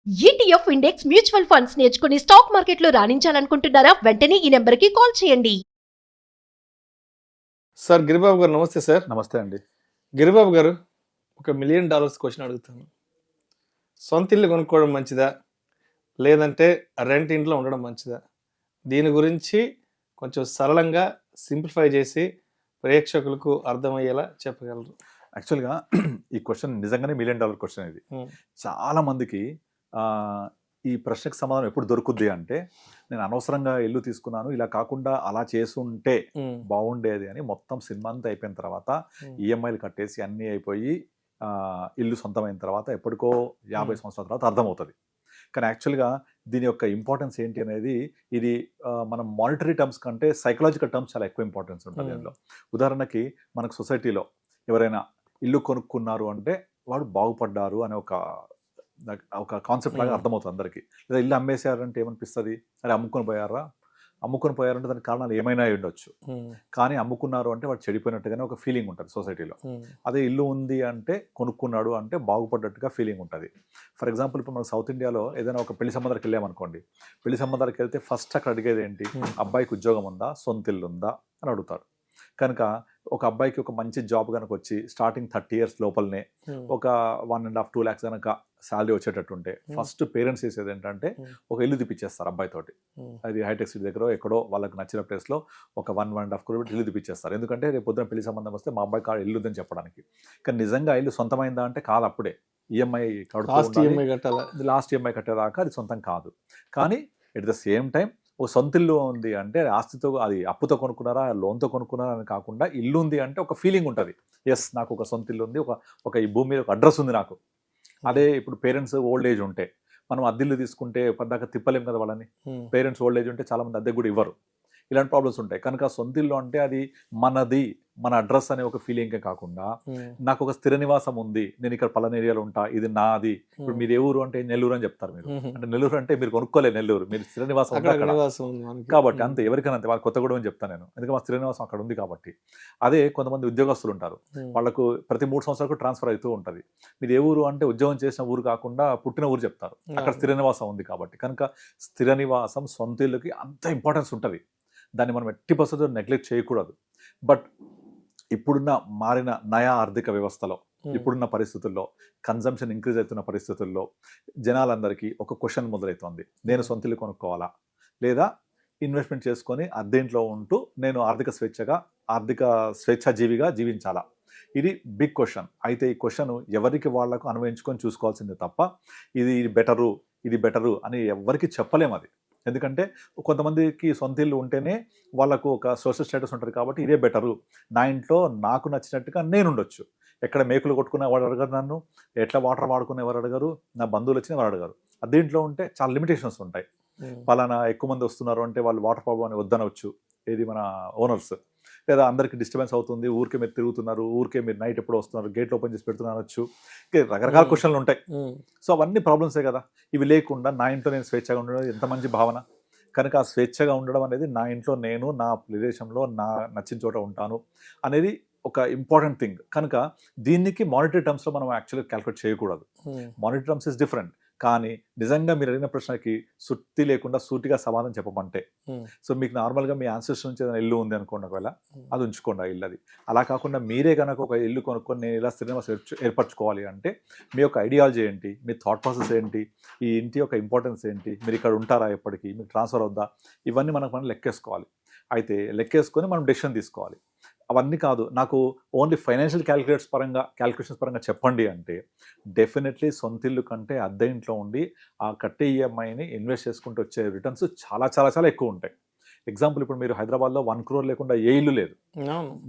ETF index mutual funds నేర్చుకుని stock మార్కెట్లో రాణించాలనుకుంటున్నారా? వెంటనే ఈ నెంబర్కి కాల్ చేయండి. సార్ గిరిబాబు గారు నమస్తే సార్. నమస్తే అండి. గిరిబాబు గారు, ఒక $1 మిలియన్ క్వశ్చన్ అడుగుతాను. సొంత ఇల్లు కొనుక్కోవడం మంచిదా, లేదంటే రెంట్ ఇంట్లో ఉండడం మంచిదా? దీని గురించి కొంచెం సరళంగా సింప్లిఫై చేసి ప్రేక్షకులకు అర్థమయ్యేలా చెప్పగలరు? యాక్చువల్గా ఈ క్వశ్చన్ నిజంగానే $1 మిలియన్ క్వశ్చన్ ఇది. చాలా మందికి ఈ ప్రశ్నకు సమాధానం ఎప్పుడు దొరుకుద్ది అంటే, నేను అనవసరంగా ఇల్లు తీసుకున్నాను, ఇలా కాకుండా అలా చేసుంటే బాగుండేది అని మొత్తం సినిమా అంతా అయిపోయిన తర్వాత ఈఎంఐలు కట్టేసి అన్నీ అయిపోయి ఇల్లు సొంతమైన తర్వాత ఎప్పటికో 50 సంవత్సరాల తర్వాత అర్థమవుతుంది. కానీ యాక్చువల్గా దీని యొక్క ఇంపార్టెన్స్ ఏంటి అనేది, ఇది మనం మానిటరీ టర్మ్స్ కంటే సైకలాజికల్ టర్మ్స్ చాలా ఎక్కువ ఇంపార్టెన్స్ ఉంటుంది దీనిలో. ఉదాహరణకి మనకు సొసైటీలో ఎవరైనా ఇల్లు కొనుక్కున్నారు అంటే వాడు బాగుపడ్డారు అనే ఒక కాన్సెప్ట్ లాగా అర్థమవుతుంది అందరికీ. లేదా ఇల్లు అమ్మేశారంటే ఏమనిపిస్తుంది, అరే అమ్ముకొని పోయారంటే దానికి కారణాలు ఏమైనా ఉండొచ్చు, కానీ అమ్ముకున్నారు అంటే వాడు చెడిపోయినట్టుగానే ఒక ఫీలింగ్ ఉంటుంది సొసైటీలో. అదే ఇల్లు ఉంది అంటే, కొనుక్కున్నాడు అంటే బాగుపడ్డట్టుగా ఫీలింగ్ ఉంటుంది. ఫర్ ఎగ్జాంపుల్, ఇప్పుడు మనం సౌత్ ఇండియాలో ఏదైనా ఒక పెళ్లి సంబంధానికి వెళ్ళామనుకోండి, పెళ్లి సంబంధానికి వెళ్తే ఫస్ట్ అక్కడ అడిగేది ఏంటి, అబ్బాయికి ఉద్యోగం ఉందా, సొంత ఇల్లు ఉందా అని అడుగుతారు. కనుక ఒక అబ్బాయికి ఒక మంచి జాబ్ కనుక వచ్చి స్టార్టింగ్ 30 years లోపలనే ఒక 1.5-2 lakhs కనుక శాలరీ వచ్చేటట్టుంటే, ఫస్ట్ పేరెంట్స్ చేసేది ఏంటంటే ఒక ఇల్లు తెప్పించేస్తారు అబ్బాయితోటి. అది హైటెక్ సిటీ దగ్గర ఎక్కడో వాళ్ళకి నచ్చిన ప్లేస్లో ఒక 1.5 crore ఇల్లు తెప్పించేస్తారు. ఎందుకంటే రేపు పొద్దున పెళ్లి సంబంధం వస్తే మా అబ్బాయి కాడ ఇల్లు ఉందని చెప్పడానికి. కానీ నిజంగా ఇల్లు సొంతమైందా అంటే కాదు. అప్పుడే ఈఎంఐ లాస్ట్ ఈఎంఐ కట్టేదాకా అది సొంతం కాదు. కానీ ఎట్ ద సేమ్ టైం ఒక సొంత ఇల్లు ఉంది అంటే ఆస్తితో, అది అప్పుతో కొనుక్కున్నారా, లోన్తో కొనుక్కున్నారా అని కాకుండా, ఇల్లు ఉంది అంటే ఒక ఫీలింగ్ ఉంటుంది. ఎస్, నాకు ఒక సొంత ఇల్లు ఉంది, ఒక ఈ భూమి మీద ఒక అడ్రస్ ఉంది నాకు. అదే ఇప్పుడు పేరెంట్స్ ఓల్డ్ ఏజ్ ఉంటే, మనం అద్దెల్లు తీసుకుంటే పద్దాక తిప్పలేం కదా వాళ్ళని. పేరెంట్స్ ఓల్డ్ ఏజ్ ఉంటే చాలా మంది అద్దె కూడా ఇవ్వరు. ఇలాంటి ప్రాబ్లమ్స్ ఉంటాయి. కనుక సొంత ఇల్లు అంటే అది మనది, మన అడ్రస్ అనే ఒక ఫీలింగే కాకుండా, నాకు ఒక స్థిర నివాసం ఉంది, నేను ఇక్కడ పలానా ఏరియాలో ఉంటా, ఇది నాది. ఇప్పుడు మీరు ఏ ఊరు అంటే నెల్లూరు అని చెప్తారు మీరు. అంటే నెల్లూరు అంటే మీరు కొనుక్కోలేదు, నెల్లూరు మీరు స్థిర నివాసం కాబట్టి అంతే. ఎవరికైనా అంతే. వాళ్ళు కొత్తగూడెం అని చెప్తాను నేను, ఎందుకంటే మా స్థిర నివాసం అక్కడ ఉంది కాబట్టి. అదే కొంతమంది ఉద్యోగస్తులు ఉంటారు, వాళ్ళకు ప్రతి 3 సంవత్సరాలకు ట్రాన్స్ఫర్ అవుతూ ఉంటుంది. మీరు ఏ ఊరు అంటే ఉద్యోగం చేసిన ఊరు కాకుండా పుట్టిన ఊరు చెప్తారు, అక్కడ స్థిర నివాసం ఉంది కాబట్టి. కనుక స్థిర నివాసం సొంత ఇల్లుకి అంత ఇంపార్టెన్స్ ఉంటుంది. దాన్ని మనం ఎట్టి పరిస్థితుల్లో నెగ్లెక్ట్ చేయకూడదు. బట్ ఇప్పుడున్న మారిన నయా ఆర్థిక వ్యవస్థలో, ఇప్పుడున్న పరిస్థితుల్లో, కన్జంప్షన్ ఇంక్రీజ్ అవుతున్న పరిస్థితుల్లో జనాలందరికీ ఒక క్వశ్చన్ మొదలవుతుంది, నేను సొంత ఇల్లు కొనుక్కోవాలా, లేదా ఇన్వెస్ట్మెంట్ చేసుకొని అద్దెంట్లో ఉంటూ నేను ఆర్థిక స్వేచ్ఛాజీవిగా జీవించాలా? ఇది బిగ్ క్వశ్చన్. అయితే ఈ క్వశ్చన్ ఎవరికి వాళ్లకు అన్వయించుకొని చూసుకోవాల్సిందే తప్ప, ఇది బెటరు అని ఎవరికి చెప్పలేము. అది ఎందుకంటే కొంతమందికి సొంత ఇల్లు ఉంటేనే వాళ్ళకు ఒక సోషల్ స్టేటస్ ఉంటుంది కాబట్టి ఇదే బెటరు, నా ఇంట్లో నాకు నచ్చినట్టుగా నేను ఉండొచ్చు, ఎక్కడ మేకులు కొట్టుకునే వాడు అడగరు, నన్ను ఎట్లా వాటర్ వాడుకునే వారు అడగరు, నా బంధువులు వచ్చిన వారు అడగరు. అదేంట్లో ఉంటే చాలా లిమిటేషన్స్ ఉంటాయి. పలానా ఎక్కువ మంది వస్తున్నారు అంటే వాళ్ళు వాటర్ ప్రాబ్లం అని వద్దనవచ్చు, ఏది మన ఓనర్స్. లేదా అందరికి డిస్టర్బెన్స్ అవుతుంది, ఊరికే మీరు తిరుగుతున్నారు, ఊరికే మీరు నైట్ ఎప్పుడు వస్తున్నారు, గేట్లు ఓపెన్ చేసి పెడుతున్నారచ్చు, రకరకాల క్వశ్చన్లు ఉంటాయి. సో అవన్నీ ప్రాబ్లమ్సే కదా. ఇవి లేకుండా నా ఇంట్లో నేను స్వేచ్ఛగా ఉండడం ఎంత మంచి భావన. కనుక ఆ స్వేచ్ఛగా ఉండడం అనేది, నా ఇంట్లో నేను నా ప్రదేశంలో నా నచ్చిన చోట ఉంటాను అనేది ఒక ఇంపార్టెంట్ థింగ్. కనుక దీనికి మానిటరీ టర్మ్స్లో మనం యాక్చువల్గా క్యాల్కులేట్ చేయకూడదు. Monetary terms is different. కానీ నిజంగా మీరు అడిగిన ప్రశ్నకి సుత్తి లేకుండా సూటిగా సమాధానం చెప్పమంటే, సో మీకు నార్మల్గా మీ ఆన్సర్స్ నుంచి ఏదైనా ఇల్లు ఉంది అనుకోండి, ఒకవేళ అది ఉంచుకోండి ఆ ఇల్లు. అది అలా కాకుండా మీరే కనుక ఒక ఇల్లు కొనుక్కొని నేను ఇలా స్థిర నివాసం ఏర్పరచుకోవాలి అంటే, మీ యొక్క ఐడియాలజీ ఏంటి, మీ థాట్ ప్రాసెస్ ఏంటి, ఈ ఇంటి యొక్క ఇంపార్టెన్స్ ఏంటి, మీరు ఇక్కడ ఉంటారా ఎప్పటికీ, మీకు ట్రాన్స్ఫర్ అవుద్దా, ఇవన్నీ మనం లెక్కేసుకోవాలి. అయితే లెక్కేసుకొని మనం డెసిషన్ తీసుకోవాలి. అవన్నీ కాదు, నాకు ఓన్లీ ఫైనాన్షియల్ క్యాల్కులేషన్స్ పరంగా చెప్పండి అంటే, డెఫినెట్లీ సొంత ఇల్లు కంటే అద్దె ఇంట్లో ఉండి ఆ కట్టే ఈఎంఐని ఇన్వెస్ట్ చేసుకుంటూ వచ్చే రిటర్న్స్ చాలా చాలా చాలా ఎక్కువ ఉంటాయి. ఎగ్జాంపుల్, ఇప్పుడు మీరు హైదరాబాద్లో 1 crore లేకుండా ఏ ఇల్లు లేదు.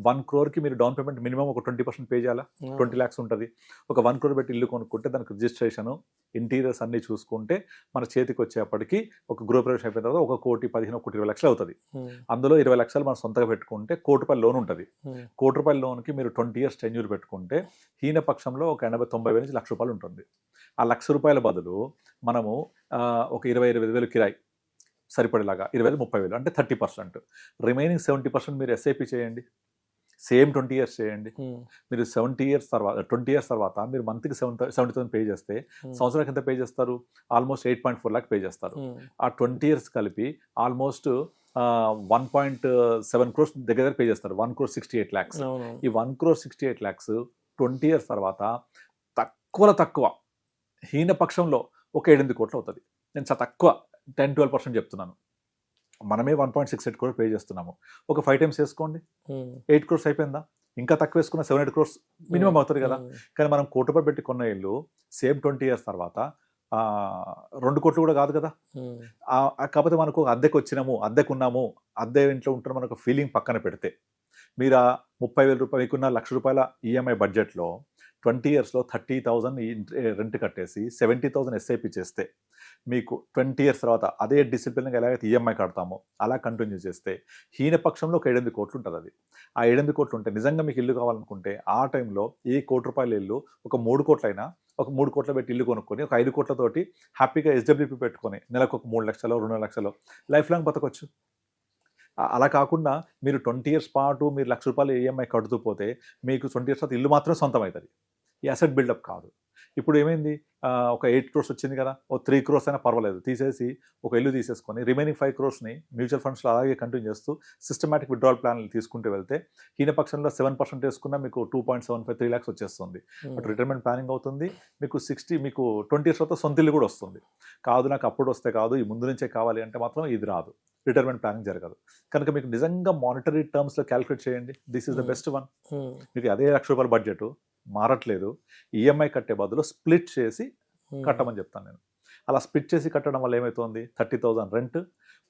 1 crore మీరు డౌన్ పేమెంట్ మినిమం ఒక 20% పే చేయాలా, 20 lakhs ఉంటుంది. ఒక 1 crore పెట్టి ఇల్లు కొనుక్కుంటే దానికి రిజిస్ట్రేషన్, ఇంటీరియర్స్ అన్ని చూసుకుంటే మన చేతికి వచ్చేప్పటికి ఒక గృహప్రవేశం అయిపోయిన తర్వాత 1,15-1,20 lakhs అవుతుంది. అందులో 20 lakhs మనం సొంతగా పెట్టుకుంటే ₹1,00,000 లోన్ ఉంటుంది. ₹1,00,000 లోన్కి మీరు 20 years టెన్యూర్ పెట్టుకుంటే హీన పక్షంలో ఒక 80-90 వేల నుంచి ₹1,00,000 ఉంటుంది. ఆ ₹1,00,000 బదులు మనము ఒక 20-25 వేలు కిరాయి సరిపడేలాగా, 20,000-30,000 అంటే 30%. రిమైనింగ్ 70% మీరు ఎస్ఐపి చేయండి. సేమ్ 20 years చేయండి. మీరు 20 years తర్వాత మీరు మంత్కి 70,000 పే చేస్తే సంవత్సరానికి ఎంత పే చేస్తారు? ఆల్మోస్ట్ 8.4 lakh పే చేస్తారు. ఆ 20 years కలిపి ఆల్మోస్ట్ 1.7 crores దగ్గర పే చేస్తారు. 1 crore 68 lakhs. ఈ 1 crore 68 lakhs 20 years తర్వాత తక్కువ హీనపక్షంలో ఒక 7-8 కోట్లు అవుతుంది. నేను చాలా తక్కువ 10-12% చెప్తున్నాను. మనమే 1.68 crore పే చేస్తున్నాము. ఒక 5 times వేసుకోండి, 8 crores అయిపోయిందా? ఇంకా తక్కువ వేసుకున్న 7-8 crores మినిమం అవుతుంది కదా. కానీ మనం కోటి రూపాయలు పెట్టి కొన్న ఇల్లు సేమ్ 20 years తర్వాత 2 కోట్లు కూడా కాదు కదా. కాకపోతే మనకు అద్దెకు వచ్చినాము, అద్దెకున్నాము, అద్దె ఇంట్లో ఉంటున్న మనకు ఫీలింగ్ పక్కన పెడితే మీరు ఆ 30,000 రూపాయలు మీకున్న ₹1,00,000 ఈఎంఐ బడ్జెట్లో 20 yearsలో 30,000 రెంట్ కట్టేసి 70,000 ఎస్ఐపి చేస్తే మీకు 20 years తర్వాత అదే డిసిప్లిన్గా ఎలాగైతే ఈఎంఐ కడతామో అలా కంటిన్యూ చేస్తే హీనపక్షంలో ఒక 7-8 కోట్లు ఉంటుంది. అది ఆ 7-8 కోట్లు ఉంటే నిజంగా మీకు ఇల్లు కావాలనుకుంటే ఆ టైంలో ఏ ₹1,00,00,000 ఇల్లు ఒక 3 కోట్లైనా ఒక 3 కోట్ల పెట్టి ఇల్లు కొనుక్కొని ఒక 5 కోట్లతోటి హ్యాపీగా SWP పెట్టుకొని నెలకు ఒక 3 లక్షలు 2 లక్షలు లైఫ్ లాంగ్ బతకొచ్చు. అలా కాకుండా మీరు 20 years పాటు మీరు ₹1,00,000 ఈఎంఐ కడుతూ పోతే మీకు 20 years తర్వాత ఇల్లు మాత్రమే సొంతం అవుతుంది. ఈ అసెట్ బిల్డప్ కాదు. ఇప్పుడు ఏమైంది, ఒక 8 crores వచ్చింది కదా, ఓ 3 crores అయినా పర్వాలేదు తీసేసి ఒక ఇల్లు తీసేసుకొని రిమైనింగ్ 5 crores మ్యూచువల్ ఫండ్స్లో అలాగే కంటిన్యూ చేస్తూ సిస్టమాటిక్ విత్డ్రావల్ ప్లాన్లు తీసుకుంటూ వెళ్తే హీనపక్షంలో 7% వేసుకున్నా మీకు 2.75-3 lakhs వచ్చేస్తుంది. బట్ రిటైర్మెంట్ ప్లానింగ్ అవుతుంది. మీకు 20 years తర్వాత సొంత ఇల్లు కూడా వస్తుంది. కాదు నాకు అప్పుడు వస్తే కాదు, ఈ ముందు నుంచే కావాలి అంటే మాత్రం ఇది రాదు, రిటైర్మెంట్ ప్లానింగ్ జరగదు. కనుక మీకు నిజంగా మానిటరీ టర్మ్స్లో క్యాలిక్యులేట్ చేయండి. This is the best one. మీకు అదే ₹1,00,000 బడ్జెట్ మారట్లేదు, ఈఎంఐ కట్టే బదులు స్ప్లిట్ చేసి కట్టమని చెప్తాను నేను. అలా స్ప్లిట్ చేసి కట్టడం వల్ల ఏమవుతుంది, 30,000 రెంట్,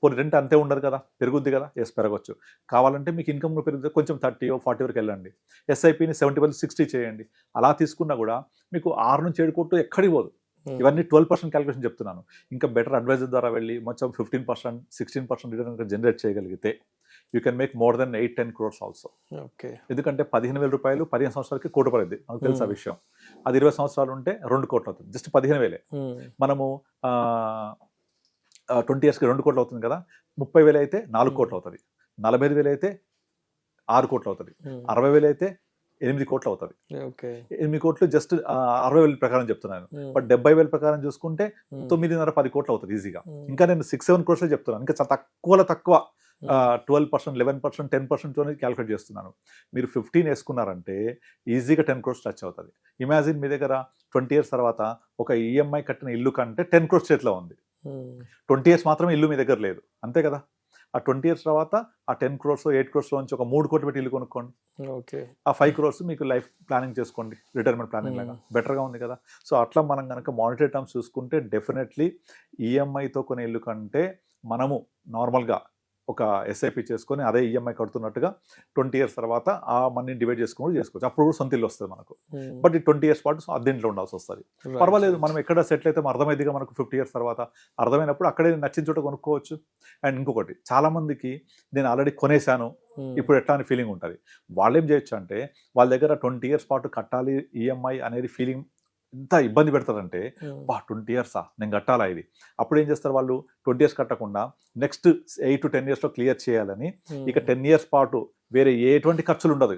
పోనీ రెంట్ అంతే ఉండదు కదా, పెరుగుద్ది కదా, పెరగచ్చు. కావాలంటే మీకు ఇన్కమ్ పెరుగుతుంది, కొంచెం 30-40 వరకు వెళ్ళండి. ఎస్ఐపిని 70-60 చేయండి. అలా తీసుకున్నా కూడా మీకు 6 నుంచి 7 కోట్లు ఎక్కడికి పోదు. ఇవన్నీ 12% క్యాలిక్యులేషన్ చెప్తున్నాను. ఇంకా బెటర్ అడ్వైజర్ ద్వారా వెళ్ళి మొత్తం 15%, 16% రిటర్న్ జనరేట్ చేయగలిగితే you can make more than 8-10 crores also. Okay. ఎందుకంటే ₹15,000 15 సంవత్సరాలకి ₹1,00,000 పడుద్ది. నాకు తెలుసు ఆ విషయం. అది 20 సంవత్సరాలు ఉంటే 2 కోట్లు అవుతుంది. జస్ట్ 15,000. మనము 20 yearsకి 2 కోట్లు అవుతుంది కదా. 30,000 అయితే 4 కోట్లు అవుతుంది. 45,000 అయితే 6 కోట్లు అవుతుంది. 60,000 అయితే 8 కోట్లు అవుతుంది. 8 కోట్లు జస్ట్ 60,000 ప్రకారం చెప్తున్నాను. బట్ 70,000 ప్రకారం చూసుకుంటే 9.5-10 కోట్లు అవుతుంది ఈజీగా. ఇంకా నేను 6-7 crores చెప్తున్నాను. ఇంకా చాలా తక్కువ 12%, 11%, 10% క్యాలిక్యులేట్ చేస్తున్నాను. మీరు 15 వేసుకున్నారంటే ఈజీగా 10 crores టచ్ అవుతుంది. ఇమాజిన్ మీ దగ్గర 20 years తర్వాత ఒక ఈఎంఐ కట్టిన ఇల్లు కంటే 10 crores చేతిలో ఉంది. 20 years మాత్రమే ఇల్లు మీ దగ్గర లేదు, అంతే కదా. ఆ 20 years తర్వాత ఆ 10 crores 8 crores నుంచి ఒక 3 కోట్లు పెట్టి ఇల్లు కొనుక్కోండి. ఆ 5 crores మీకు లైఫ్ ప్లానింగ్ చేసుకోండి, రిటైర్మెంట్ ప్లానింగ్ లాగా బెటర్గా ఉంది కదా. సో అట్లా మనం కనుక మానిటరీ టర్మ్స్ చూసుకుంటే డెఫినెట్లీ ఈఎంఐతో కొనే ఇల్లు కంటే మనము నార్మల్గా ఒక ఎస్ఐపి చేసుకొని అదే ఈఎంఐ కడుతున్నట్టుగా 20 years తర్వాత ఆ మనీని డివైడ్ చేసుకుని చేసుకోవచ్చు. అప్పుడు కూడా సొంత ఇల్లు వస్తుంది మనకు. బట్ ఈ 20 years పాటు అద్దెంట్లో ఉండాల్సి వస్తుంది. పర్వాలేదు, మనం ఎక్కడ సెటిల్ అయితే అర్థమైందిగా మనకు 50 years తర్వాత అర్థమైనప్పుడు అక్కడే నచ్చిన చోట కొనుక్కోవచ్చు. అండ్ ఇంకొకటి, చాలా మందికి నేను ఆల్రెడీ కొనేసాను ఇప్పుడు ఎట్లా అని ఫీలింగ్ ఉంటుంది. వాళ్ళు ఏం చేయొచ్చు అంటే వాళ్ళ దగ్గర 20 years పాటు కట్టాలి ఈఎంఐ అనేది ఫీలింగ్ ఎంత ఇబ్బంది పెడతారంటే 20 years నేను కట్టాలా ఇది. అప్పుడు ఏం చేస్తారు వాళ్ళు, 20 years కట్టకుండా నెక్స్ట్ 8-10 yearsలో క్లియర్ చేయాలని ఇక 10 years పాటు వేరే ఎటువంటి ఖర్చులు ఉండదు.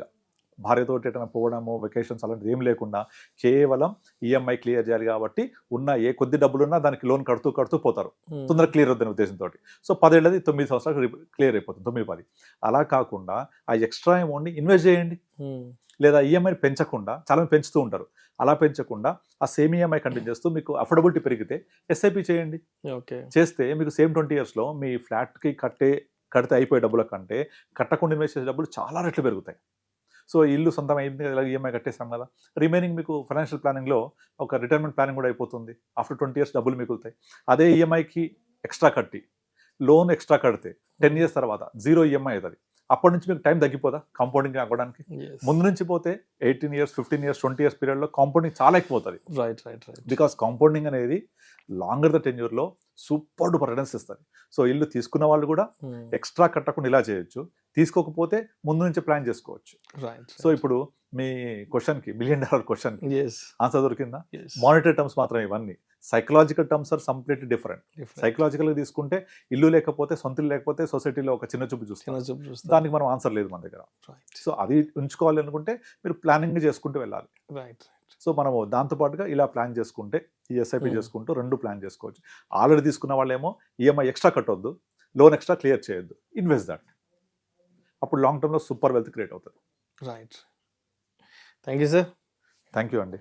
భార్యతో ఎటైనా పోవడము, వెకేషన్స్ అలాంటిది ఏం లేకుండా కేవలం ఈఎంఐ క్లియర్ చేయాలి కాబట్టి ఉన్న ఏ కొద్ది డబ్బులున్నా దానికి లోన్ కడుతూ పోతారు, తొందరగా క్లియర్ అవుతుందనే ఉద్దేశంతో. సో 10 ఏళ్ళది 9 సంవత్సరాలు క్లియర్ అయిపోతుంది, 9-10. అలా కాకుండా ఆ ఎక్స్ట్రా అమౌంట్ని ఇన్వెస్ట్ చేయండి. లేదా ఈఎంఐని పెంచకుండా, చాలా పెంచుతూ ఉంటారు, అలా పెంచకుండా ఆ సేమ్ ఈఎంఐ కంటిన్యూ చేస్తూ మీకు అఫోర్డబిలిటీ పెరిగితే ఎస్ఐపి చేయండి. చేస్తే మీకు సేమ్ 20 yearsలో మీ ఫ్లాట్కి కడితే అయిపోయే డబ్బుల కంటే కట్టకుండా ఇన్వెస్ట్ చేసే డబ్బులు చాలా రెట్లు పెరుగుతాయి. సో ఇల్లు సొంతం అయింది కదా, ఈఎంఐ కట్టేసాం కదా, రిమైనింగ్ మీకు ఫైనాన్షియల్ ప్లానింగ్లో ఒక రిటైర్మెంట్ ప్లానింగ్ కూడా అయిపోతుంది. ఆఫ్టర్ 20 years డబ్బులు మిగులుతాయి. అదే ఈఎంఐకి ఎక్స్ట్రా కట్టి లోన్ ఎక్స్ట్రా కడితే 10 years తర్వాత 0 ఈఎంఐ అవుతుంది. అప్పటి నుంచి మీకు టైం తగ్గిపోదా కాంపౌండింగ్ అవ్వడానికి? ముందు నుంచి పోతే 18 years, 15 years, 20 years పీరియడ్లో కాంపౌండింగ్ చాలా ఎక్కువ అవుతుంది. బికాస్ కాంపౌండింగ్ అనేది లాంగర్ ద టెన్యూర్లో సూపర్ డూపర్ రిటర్న్స్ ఇస్తుంది. సో ఇల్లు తీసుకున్న వాళ్ళు కూడా ఎక్స్ట్రా కట్టకుండా ఇలా చేయొచ్చు. తీసుకోకపోతే ముందు నుంచి ప్లాన్ చేసుకోవచ్చు. రైట్. సో ఇప్పుడు మీ క్వశ్చన్కి $1 million క్వశ్చన్కి ఎస్ ఆన్సర్ దొరికిందా? ఎస్ మానిటరీ టర్మ్స్ మాత్రమే ఇవన్నీ. Psychological terms are completely different. సైకలాజికల్గా తీసుకుంటే ఇల్లు లేకపోతే, సొంత ఇల్లు లేకపోతే సొసైటీలో ఒక చిన్న చూపు చూస్తాం. చిన్న చూపు చూస్తే దానికి మనం ఆన్సర్ లేదు మన దగ్గర. రైట్ సో అది ఉంచుకోవాలి అనుకుంటే మీరు ప్లానింగ్ చేసుకుంటూ వెళ్ళాలి. రైట్. సో మనము దాంతోపాటుగా ఇలా ప్లాన్ చేసుకుంటే, ఈ ఎస్ఐపి Hmm. చేసుకుంటూ 2 ప్లాన్ చేసుకోవచ్చు. ఆల్రెడీ తీసుకున్న వాళ్ళేమో ఈఎంఐ ఎక్స్ట్రా కట్టొద్దు, లోన్ ఎక్స్ట్రా క్లియర్ చేయొద్దు, ఇన్వెస్ట్ దట్. అప్పుడు లాంగ్ టర్మ్లో సూపర్ వెల్త్ క్రియేట్ అవుతుంది. Right. Thank you sir. Thank you అండి.